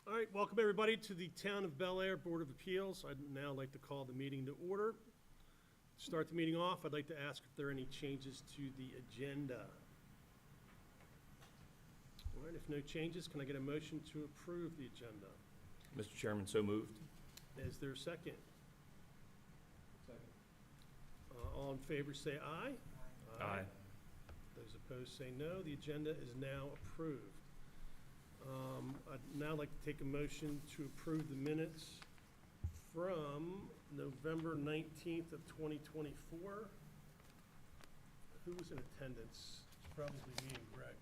All right, welcome everybody to the Town of Bel Air Board of Appeals. I'd now like to call the meeting to order. To start the meeting off, I'd like to ask if there are any changes to the agenda. All right, if no changes, can I get a motion to approve the agenda? Mr. Chairman, so moved. Is there a second? Second. All in favor say aye. Aye. Those opposed say no. The agenda is now approved. I'd now like to take a motion to approve the minutes from November 19th of 2024. Who was in attendance? It's probably me and Greg.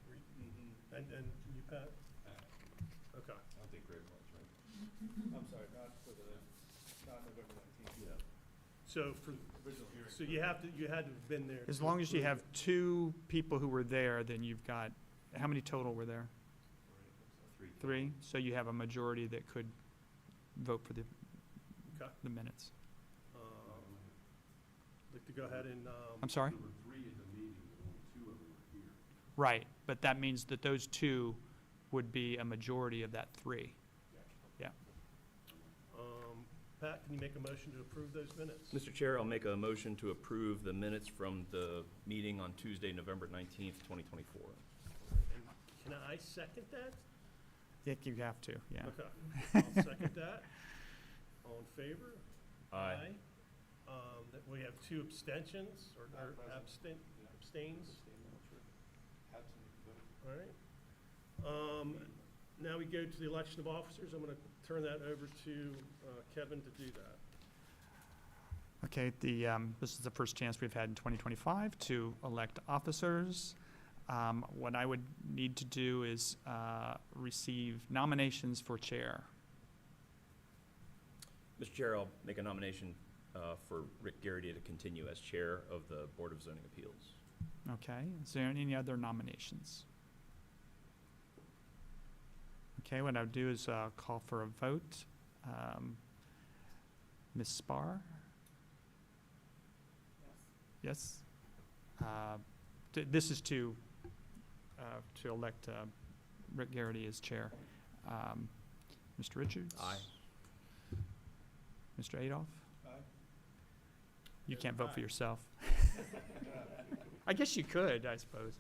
And you, Pat? Okay. I don't think Greg was, right? I'm sorry, not November 19th. Yeah. So for, Original hearing. so you had to have been there. As to long as you approve have two people who were there, then you've got, how many total were there? Three. Three? So you have a majority that could vote for it. Okay. the minutes. I'd like to go ahead and, I'm sorry? There were three at the meeting, but only two of them were here. Right, but that means that those two would be a majority of that three. Yeah. Pat, can you make a motion to approve those minutes? Mr. Chair, I'll make a motion to approve the minutes from the meeting on Tuesday, November 19th, 2024. And can I second that? I think you have to, yeah. Okay, I'll second that. All in favor? Aye. That we have two abstentions or Not present. abstains. Absent vote. All right. Now we go to the election of officers. I'm going to turn that over to Kevin to do that. Okay, this is the first chance we've had in 2025 to elect officers. What I would need to do is receive nominations for chair. Mr. Chair, I'll make a nomination for Rick Garrity to continue as chair of the Board of Zoning Appeals. Okay, is there any other nominations? Okay, what I'll do is call for a vote. Ms. Spar? Yes. This is to elect Rick Garrity as chair. Mr. Richards? Aye. Mr. Adolph? Aye. You can't vote for Aye. yourself. I guess you could, I suppose.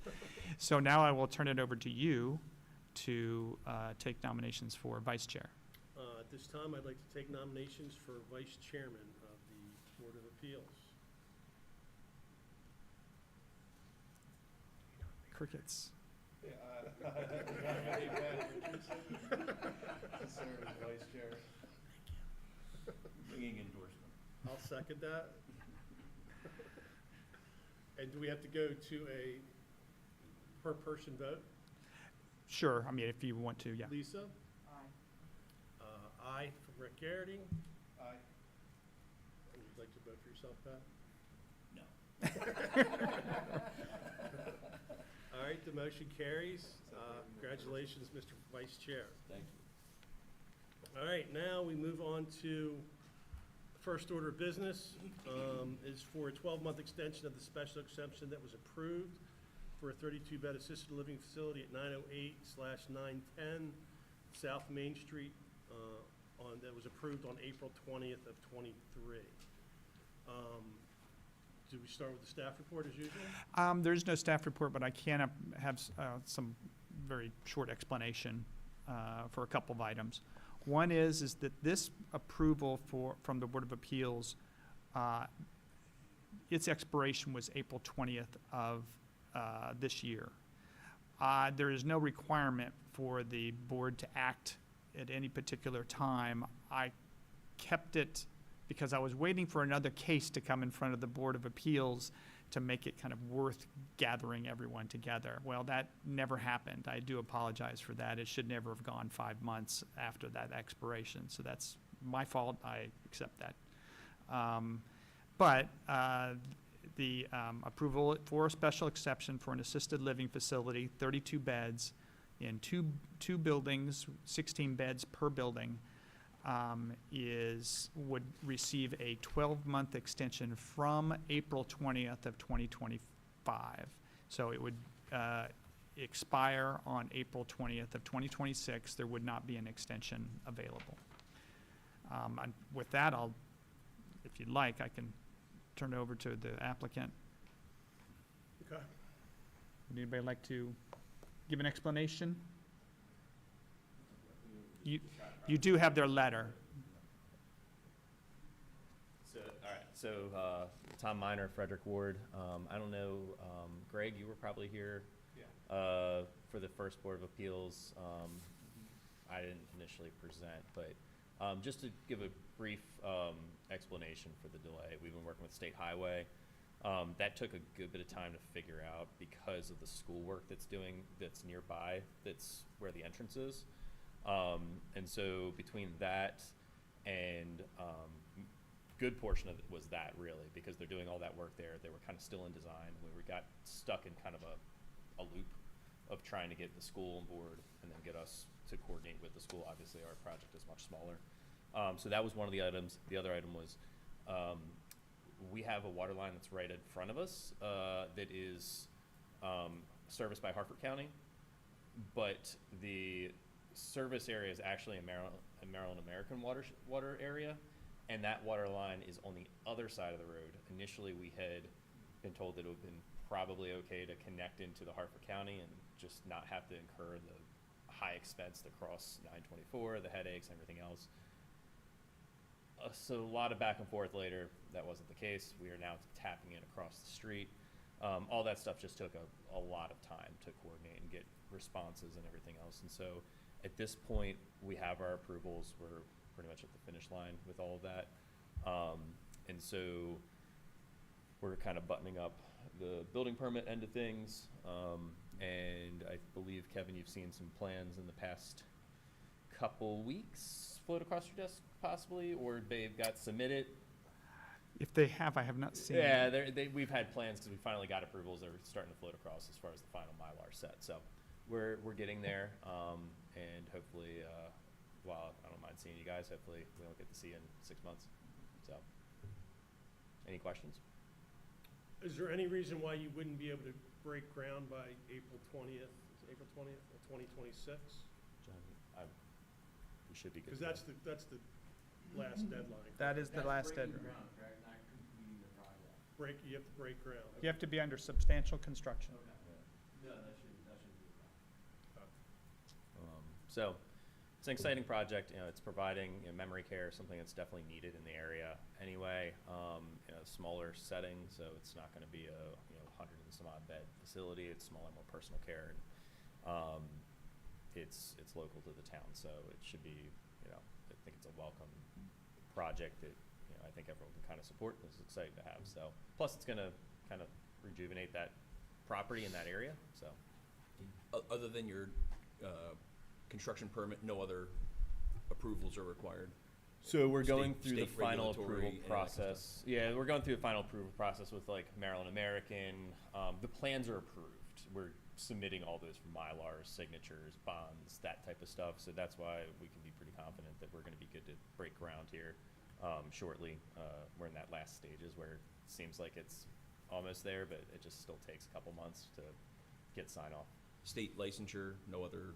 So now I will turn it over to you to take nominations for vice chair. At this time, I'd like to take nominations for vice chairman of the Board of Appeals. Crickets. Yeah, to serve as vice chair. Ringing endorsement. I'll second that. And do we have to go to a per-person vote? Sure, I mean, if you want to, yeah. Lisa? Aye. Aye from Rick Garrity. Aye. And you'd like to vote for yourself, Pat? No. All right, the motion carries. Congratulations, Mr. Vice Chair. Thank you. All right, now we move on to the first order of business, is for a 12-month extension of the special exemption that was approved for a 32-bed assisted living facility at 908/910 South Main Street, that was approved on April 20th of '23. Do we start with the staff report as usual? There's no staff report, but I can have some very short explanation for a couple of items. One is that this approval from the Board of Appeals, its expiration was April 20th of this year. There is no requirement for the board to act at any particular time. I kept it because I was waiting for another case to come in front of the Board of Appeals to make it kind of worth gathering everyone together. Well, that never happened. I do apologize for that. It should never have gone 5 months after that expiration. So that's my fault. I accept that. But the approval for a special exception for an assisted living facility, 32 beds in two buildings, 16 beds per building, would receive a 12-month extension from April 20th of 2025. So it would expire on April 20th of 2026, there would not be an extension available. And with that, if you'd like, I can turn it over to the applicant. Okay. Would anybody like to give an explanation? You do have their letter. So, all right, so, Tom Miner, Frederick Ward. I don't know, Greg, you were probably here. Yeah. For the first Board of Appeals. I didn't initially present, but, just to give a brief, explanation for the delay, we've been working with State Highway. That took a good bit of time to figure out because of the schoolwork that's nearby, that's where the entrance is. And so between that and, good portion of it was that really, because they're doing all that work there. They were kind of still in design. We got stuck in kind of a loop of trying to get the school on board and then get us to coordinate with the school. Obviously, our project is much smaller. So that was one of the items. The other item was, we have a water line that's right in front of us, that is, serviced by Harford County, but the service area is actually a Maryland American water area. And that water line is on the other side of the road. Initially, we had been told that it would have been probably okay to connect into the Hartford County and just not have to incur the high expense to cross 924, the headaches, everything else. So a lot of back and forth later, that wasn't the case. We are now tapping it across the street. All that stuff just took a lot of time to coordinate and get responses and everything else. And so at this point, we have our approvals. We're pretty much at the finish line with all of that. And so we're kind of buttoning up the building permit end of things. And I believe, Kevin, you've seen some plans in the past couple weeks float across your desk possibly, or they've got submitted. If they have, I have not seen. Yeah, we've had plans because we finally got approvals that are starting to float across as far as the final Mylar set. So we're getting there, and hopefully, while I don't mind seeing you guys, hopefully we don't get to see you in 6 months. So, any questions? Is there any reason why you wouldn't be able to break ground by April 20th, April 20th of 2026? We should be good. Because to go. that's the last deadline. That is the last deadline. You have to break ground. You have to be under substantial construction. So it's an exciting project. You know, it's providing memory care, something that's definitely needed in the area anyway. Smaller setting, so it's not going to be a 100 and some odd bed facility. It's smaller, more personal care. And, it's local to the town, so it should be. I think it's a welcome project that I think everyone can kind of support. This is exciting to have. So plus, it's going to kind of rejuvenate that property in that area. So Other than your construction permit, no other approvals are required? So we're State- going through the state final regulatory, approval any of that kind of process. Yeah, we're going through the final approval process with like Maryland American. The plans are approved. We're submitting all those for Mylars, signatures, bonds, that type of stuff. So that's why we can be pretty confident that we're going to be good to break ground here shortly. We're in that last stages where it seems like it's almost there, but it just still takes a couple months to get sign off. State licensure, no other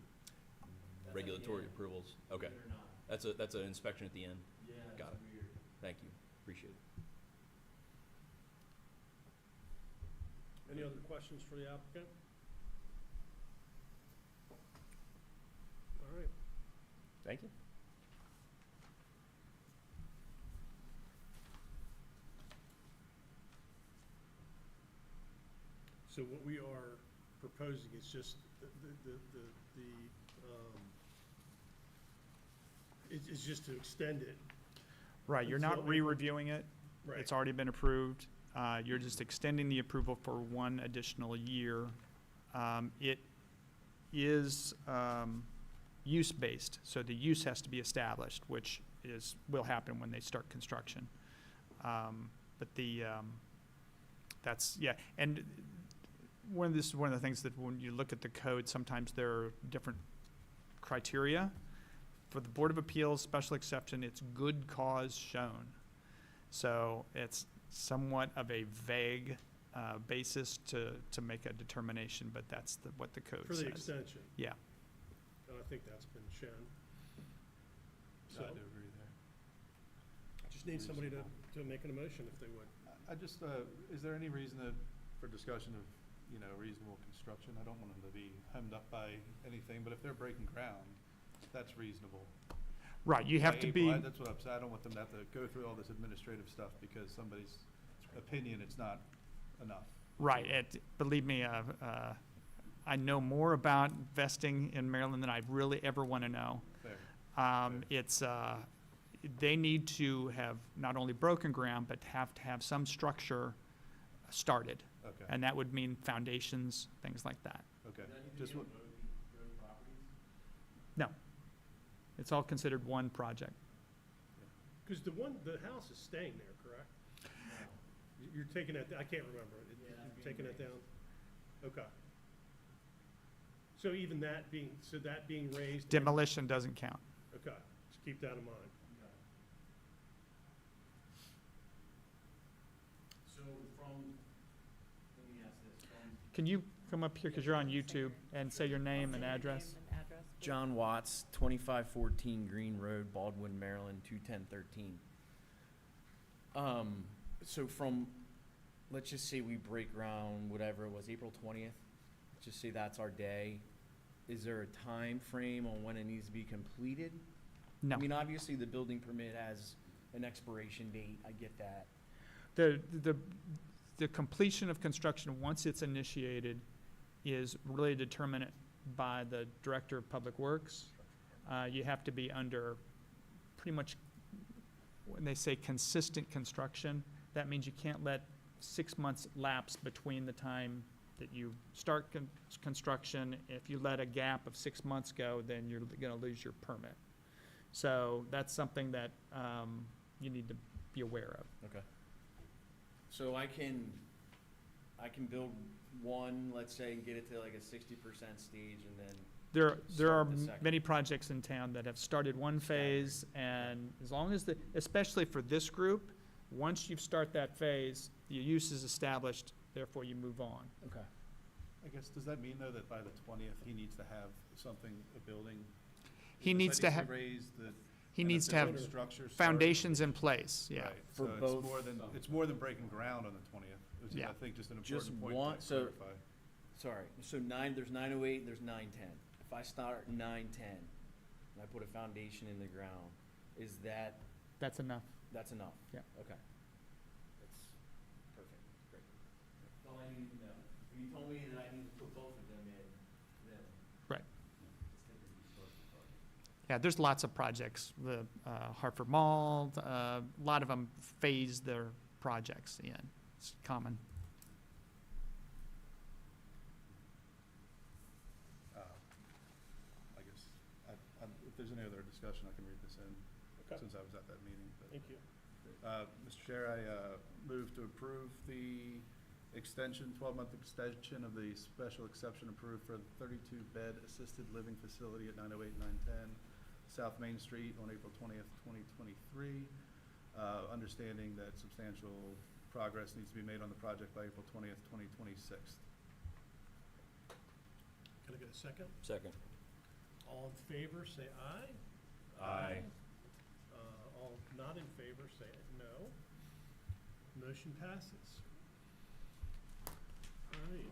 regulatory approvals? Okay. That's an inspection at the end? Yeah. Got it. Thank you. Appreciate it. Any other questions for the applicant? All right. Thank you. So what we are proposing is just it's just to extend it. Right, you're not Until April- re-reviewing it. Right. It's already been approved. You're just extending the approval for one additional year. It is use-based, so the use has to be established, which will happen when they start construction. But that's, yeah, and this is one of the things that when you look at the code, sometimes there are different criteria. For the Board of Appeals special exception, it's good cause shown. So it's somewhat of a vague basis to make a determination, but that's what the code For says. the extension, Yeah. and I think that's been shown. So, I do agree there. just need somebody to make an emotion if they would. I just, is there any reason that, for discussion of, reasonable construction, I don't want them to be hemmed up by anything, but if they're breaking ground, that's reasonable. Right, you have By to April, be, that's what I'm saying, I don't want them to have to go through all this administrative stuff because somebody's opinion, it's not enough. right, believe me, I know more about vesting in Maryland than I really ever want to know. Fair. It's, they need to have not only broken ground, but have to have some structure started. Okay, And that would mean foundations, things like that. okay. Just what, No. It's all considered one project. Because the house is staying there, correct? You're taking it, I can't remember. You're taking it down? Okay. So even that being raised? Demolition doesn't count. Okay, just keep that in mind. So from, let me ask this, Can you come up here, because you're on YouTube, and say your name and address? John Watts, 2514 Green Road, Baldwin, Maryland, 21013. So from, let's just say we break ground, whatever it was, April 20th. Let's just say that's our day. Is there a time frame on when it needs to be completed? No. I mean, obviously, the building permit has an expiration date. I get that. The completion of construction, once it's initiated, is really determined by the Director of Public Works. You have to be under pretty much, when they say consistent construction, that means you can't let 6 months lapse between the time that you start construction. If you let a gap of 6 months go, then you're gonna lose your permit. So that's something that you need to be aware of. Okay. So I can build one, let's say, and get it to like a 60% stage, and then There are Start the second. many projects in town that have started one phase, and as long as especially for this group, once you start that phase, the use is established, therefore you move on. okay. I guess, does that mean though that by the 20th, he needs to have something, a building? He that needs to have, Raised the. he and needs if to there's have no structure started- foundations in place, yeah. Right, For so both- it's more than breaking ground on the 20th, which is, Yeah. I think, just an Just important point one- to so- clarify. Sorry, so there's 908, there's 910. If I start at 910, and I put a foundation in the ground, is That's enough. that's enough? Yeah. Okay. That's perfect, great. That's all I need to know. If you told me that I need to put both of them in, then. Right. It's gonna be short and hard. Yeah, there's lots of projects, the Hartford Mall, a lot of them phase their projects in. It's common. I guess, if there's any other discussion, I can read this in, Okay, since I was at that meeting. but- thank you. Mr. Chair, I move to approve the extension, 12-month extension of the special exception approved for the 32-bed assisted living facility at 908 and 910 South Main Street on April 20th, 2023. Understanding that substantial progress needs to be made on the project by April 20th, 2026. Can I get a second? Second. All in favor, say aye. Aye. All not in favor, say no. Motion passes. All right,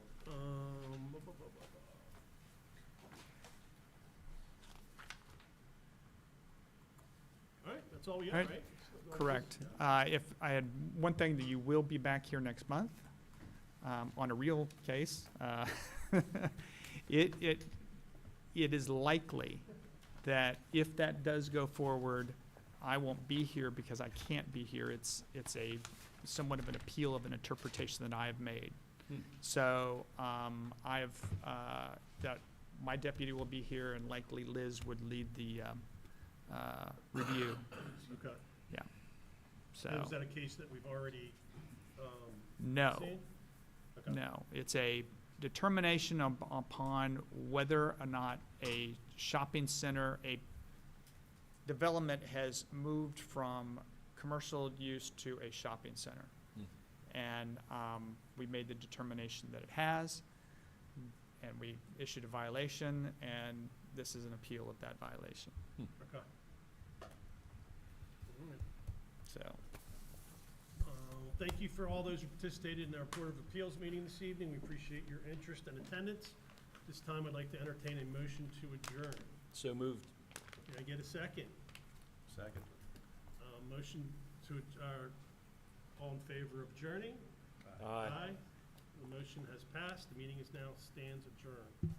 all right, that's all we All have, right. right? Correct. If I had one thing, that you will be back here next month on a real case. It is likely that if that does go forward, I won't be here because I can't be here. It's a somewhat of an appeal of an interpretation that I have made. So that my deputy will be here, and likely Liz would lead the review. Okay. So Is that a case that we've already, no. seen? Okay. No, it's a determination upon whether or not a shopping center, a development has moved from commercial use to a shopping center. and we made the determination that it has, and we issued a violation, and this is an appeal of that violation. Okay. All right. So, Thank you for all those who participated in our Board of Appeals meeting this evening. We appreciate your interest and attendance. This time, I'd like to entertain a motion to adjourn. So moved. Can I get a second? Second. Motion to, all in favor of adjourning? Aye. The motion has passed. The meeting is now stands adjourned.